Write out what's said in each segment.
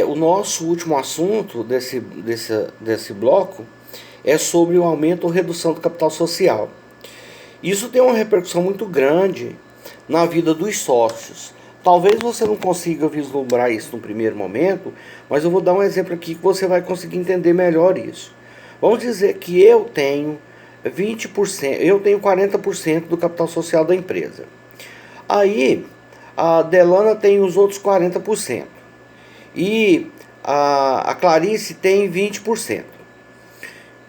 o nosso último assunto desse bloco é sobre o aumento ou redução do capital social. Isso tem uma repercussão muito grande na vida dos sócios. Talvez você não consiga vislumbrar isso no primeiro momento, mas eu vou dar um exemplo aqui que você vai conseguir entender melhor isso. Vamos dizer que eu tenho 20%, eu tenho 40% do capital social da empresa. Aí a Delana tem os outros 40%. E a Clarice tem 20%.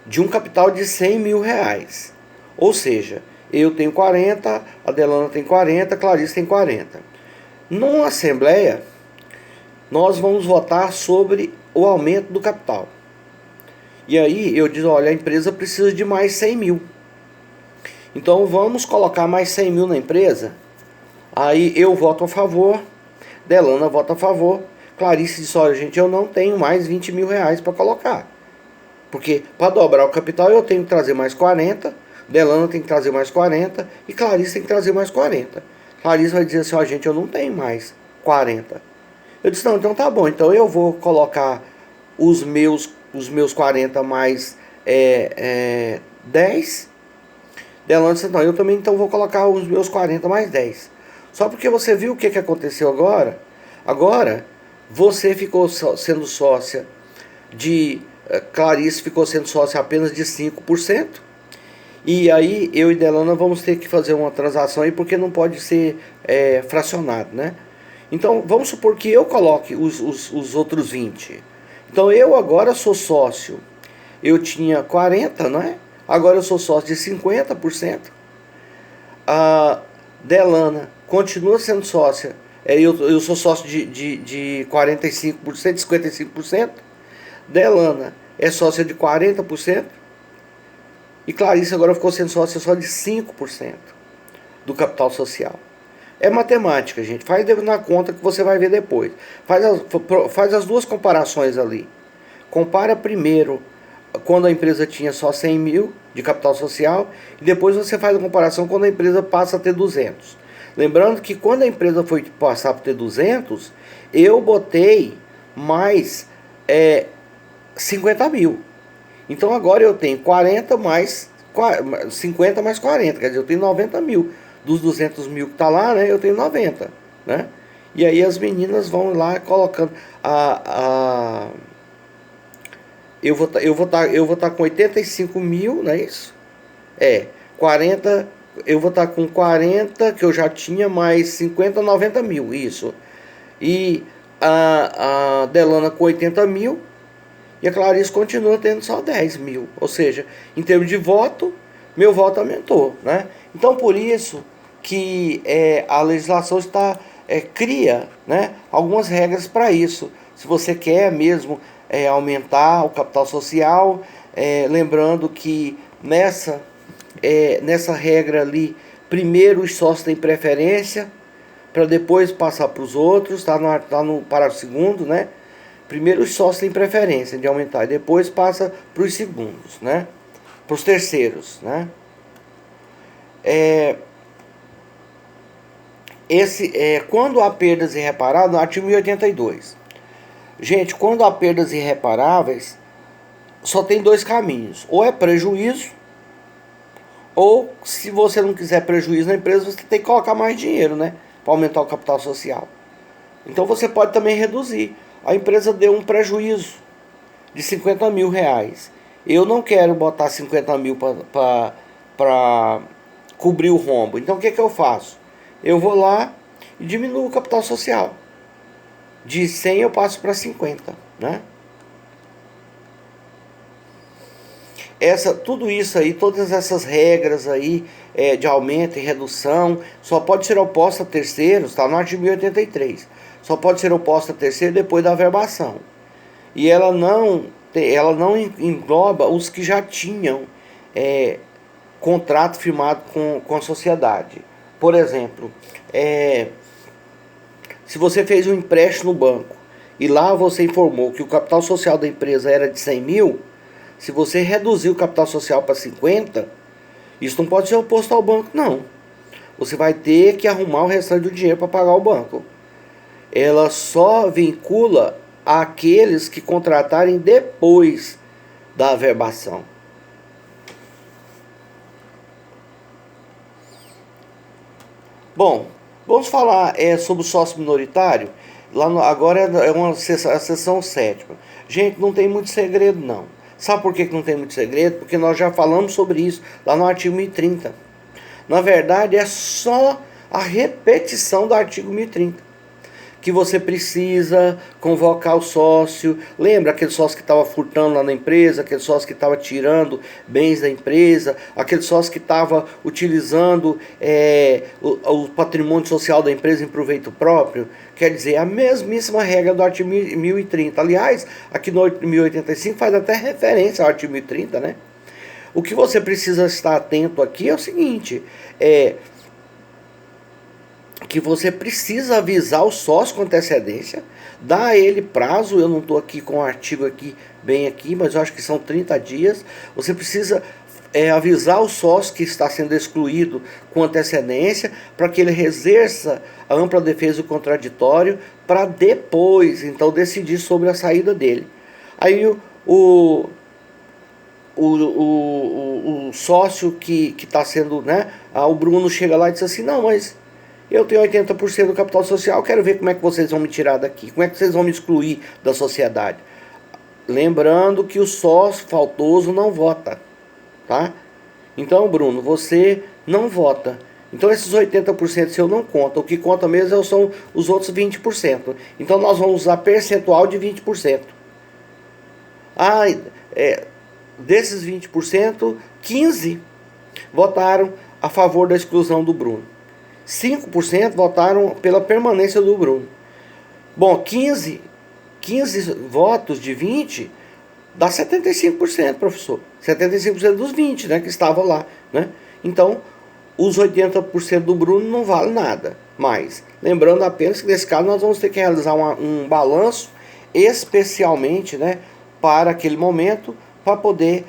De um capital de 100 mil reais. Ou seja, eu tenho 40, a Delana tem 40, a Clarice tem 40. Numa assembleia, nós vamos votar sobre o aumento do capital. E aí eu digo, olha, a empresa precisa de mais 100 mil. Então vamos colocar mais 100 mil na empresa. Aí eu voto a favor, Delana vota a favor, Clarice diz, olha gente, eu não tenho mais 20 mil reais para colocar. Porque para dobrar o capital eu tenho que trazer mais 40, Delana tem que trazer mais 40 e Clarice tem que trazer mais 40. Clarice vai dizer assim, ó gente, eu não tenho mais 40. Eu disse, não, então tá bom, então eu vou colocar os meus 40 mais 10. Delana disse, não, eu também então vou colocar os meus 40 mais 10. Só porque você viu o que aconteceu agora? Agora, você ficou sendo sócia de... Clarice ficou sendo sócia apenas de 5%. E aí, eu e Delana vamos ter que fazer uma transação aí, porque não pode ser fracionado, né? Então, vamos supor que eu coloque os outros 20. Então, eu agora sou sócio. Eu tinha 40, não é? Agora eu sou sócio de 50%. A Delana continua sendo sócia. Eu sou sócio de 45%, 55%. Delana é sócia de 40%. E Clarice agora ficou sendo sócia só de 5% do capital social. É matemática, gente. Faz na conta que você vai ver depois. Faz as duas comparações ali. Compara primeiro quando a empresa tinha só 100 mil de capital social. E depois você faz a comparação quando a empresa passa a ter 200. Lembrando que quando a empresa foi passar para ter 200, eu botei mais 50 mil. Então agora eu tenho 40 mais 50 mais 40, quer dizer, eu tenho 90 mil. Dos 200 mil que está lá, né, eu tenho 90, né? E aí as meninas vão lá colocando eu vou estar com 85 mil, não é isso? 40, eu vou estar com 40, que eu já tinha, mais 50, 90 mil, isso. E a Delana com 80 mil, e a Clarice continua tendo só 10 mil. Ou seja, em termos de voto, meu voto aumentou, né? Então, por isso que a legislação cria, né, algumas regras para isso. Se você quer mesmo aumentar o capital social, lembrando que nessa regra ali, primeiro os sócios têm preferência, para depois passar para os outros, tá no parágrafo 2º, né? Primeiro os sócios têm preferência de aumentar, e depois passa para os segundos, né? Para os terceiros, né? Quando há perdas irreparáveis, no artigo 1082. Gente, quando há perdas irreparáveis, só tem dois caminhos. Ou é prejuízo, ou se você não quiser prejuízo na empresa, você tem que colocar mais dinheiro, né? Para aumentar o capital social. Então você pode também reduzir. A empresa deu um prejuízo de 50 mil reais. Eu não quero botar 50 mil para cobrir o rombo. Então o que eu faço? Eu vou lá e diminuo o capital social. De 100 eu passo para 50, né? Tudo isso aí, todas essas regras aí de aumento e redução, só pode ser oposta a terceiros, está no artigo 1083. Só pode ser oposta a terceiro depois da averbação. E ela não engloba os que já tinham contrato firmado com a sociedade. Por exemplo, se você fez um empréstimo no banco e lá você informou que o capital social da empresa era de 100 mil, se você reduzir o capital social para 50, isso não pode ser oposto ao banco, não. Você vai ter que arrumar o restante do dinheiro para pagar o banco. Ela só vincula àqueles que contratarem depois da averbação. Bom, vamos falar sobre o sócio minoritário. Agora é a seção 7ª. Gente, não tem muito segredo não. Sabe por que não tem muito segredo? Porque nós já falamos sobre isso lá no artigo 1030. Na verdade, é só a repetição do artigo 1030. Que você precisa convocar o sócio. Lembra aquele sócio que estava furtando lá na empresa, aquele sócio que estava tirando bens da empresa, aquele sócio que estava utilizando o patrimônio social da empresa em proveito próprio? Quer dizer, a mesmíssima regra do artigo 1030. Aliás, aqui no 1085 faz até referência ao artigo 1030, né? O que você precisa estar atento aqui é o seguinte, que você precisa avisar o sócio com antecedência, dar a ele prazo. Eu não estou aqui com o artigo bem aqui, mas eu acho que são 30 dias. Você precisa avisar o sócio que está sendo excluído com antecedência, para que ele exerça a ampla defesa do contraditório, para depois, então, decidir sobre a saída dele. Aí o sócio que está sendo, né, o Bruno chega lá e diz assim, não, mas eu tenho 80% do capital social, quero ver como é que vocês vão me tirar daqui, como é que vocês vão me excluir da sociedade. Lembrando que o sócio faltoso não vota, tá? Então, Bruno, você não vota. Então esses 80% seu não conta, o que conta mesmo são os outros 20%. Então nós vamos usar percentual de 20%. Desses 20%, 15 votaram a favor da exclusão do Bruno. 5% votaram pela permanência do Bruno. Bom, 15 votos de 20 dá 75%, professor. 75% dos 20, né, que estavam lá, né? Então, os 80% do Bruno não vale nada mais. Lembrando apenas que nesse caso nós vamos ter que realizar um balanço especialmente, né, para aquele momento, para poder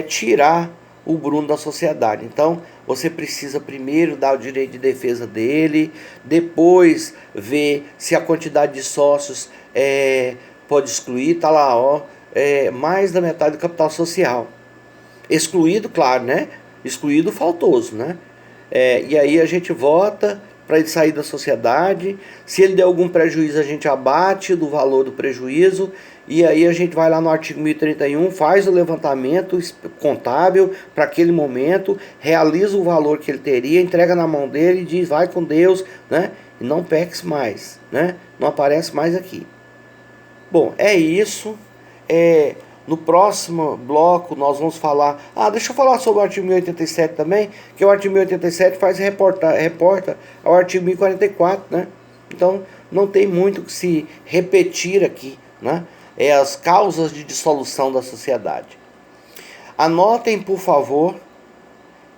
tirar o Bruno da sociedade. Então, você precisa primeiro dar o direito de defesa dele, depois ver se a quantidade de sócios pode excluir, tá lá, ó, mais da metade do capital social. Excluído, claro, né? Excluído o faltoso, né? E aí a gente vota para ele sair da sociedade. Se ele der algum prejuízo, a gente abate do valor do prejuízo. E aí a gente vai lá no artigo 1031, faz o levantamento contábil para aquele momento, realiza o valor que ele teria, entrega na mão dele e diz, vai com Deus, né? E não peques mais, né? Não aparece mais aqui. Bom, é isso. No próximo bloco nós vamos falar... deixa eu falar sobre o artigo 1087 também, que o artigo 1087 reporta ao artigo 1044, né? Então não tem muito que se repetir aqui, né? As causas de dissolução da sociedade. Anotem, por favor,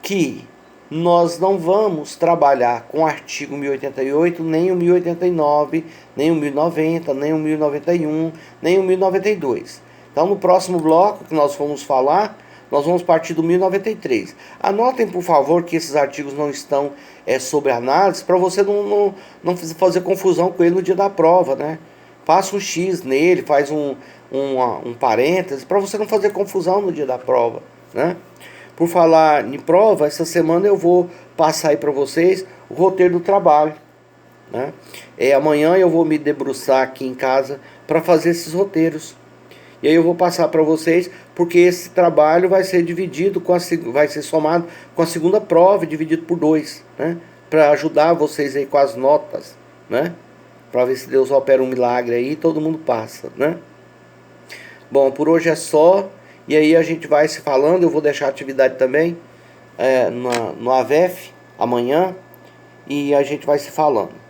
que nós não vamos trabalhar com o artigo 1088, nem o 1089, nem o 1090, nem o 1091, nem o 1092. Então, no próximo bloco que nós vamos falar, nós vamos partir do 1093. Anotem, por favor, que esses artigos não estão sobre análise, para você não fazer confusão com ele no dia da prova, né? Faça um X nele, faz um parêntese, para você não fazer confusão no dia da prova, né? Por falar em prova, essa semana eu vou passar aí para vocês o roteiro do trabalho, né? Amanhã eu vou me debruçar aqui em casa para fazer esses roteiros. E aí eu vou passar para vocês, porque esse trabalho vai ser dividido, vai ser somado com a segunda prova, dividido por 2, né? Para ajudar vocês aí com as notas, né? Para ver se Deus opera um milagre aí e todo mundo passa, né? Bom, por hoje é só. E aí a gente vai se falando. Eu vou deixar a atividade também no AVEF amanhã. E a gente vai se falando.